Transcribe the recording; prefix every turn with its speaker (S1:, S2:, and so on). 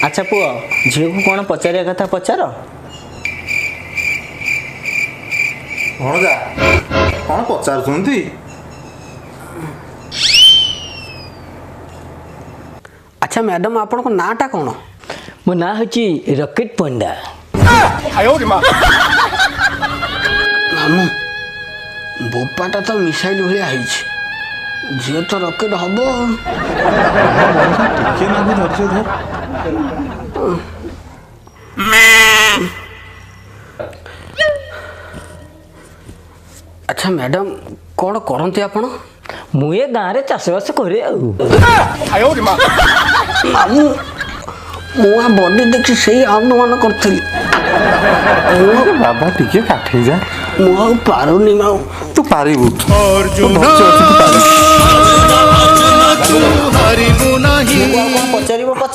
S1: ଆଚ୍ଛା ପୁଅ, ଝିଅକୁ କ'ଣ ପଚାରିବା କଥା ପଚାର।
S2: ଭଣଜା କ'ଣ ପଚାରୁଛନ୍ତି?
S3: ଆଚ୍ଛା ମ୍ୟାଡ଼ାମ୍, ଆପଣଙ୍କ ନାଁଟା କ'ଣ?
S1: ମୋ ନାଁ ହେଉଛି ରକେଟ ପଣ୍ଡା।
S3: ମାମୁଁ, ବୋପାଟା ତ ମିସାଇଲ ଭଳିଆ ହେଇଛି, ଝିଅ ତ ରକେଟ ହବ।
S2: ଟିକେ ନାକୁ ଧୈର୍ଯ୍ୟ ଧର।
S3: ଆଚ୍ଛା ମ୍ୟାଡ଼ାମ୍, କ'ଣ କରନ୍ତି ଆପଣ?
S1: ମୁଁ ଏ ଗାଁରେ ଚାଷବାସ କରେ ଆଉ।
S3: ମାମୁଁ, ମୁଁ ବଡି ଦେଖି ସେଇ ଅନୁମାନ କରିଥିଲି।
S2: ବାବା ଟିକେ କାଠେଇ ଯା।
S3: ମୁଁ ଆଉ ପାରୁନି ମାଉ।
S2: ତୁ ପାରିବୁ।
S1: ପଚାରିବ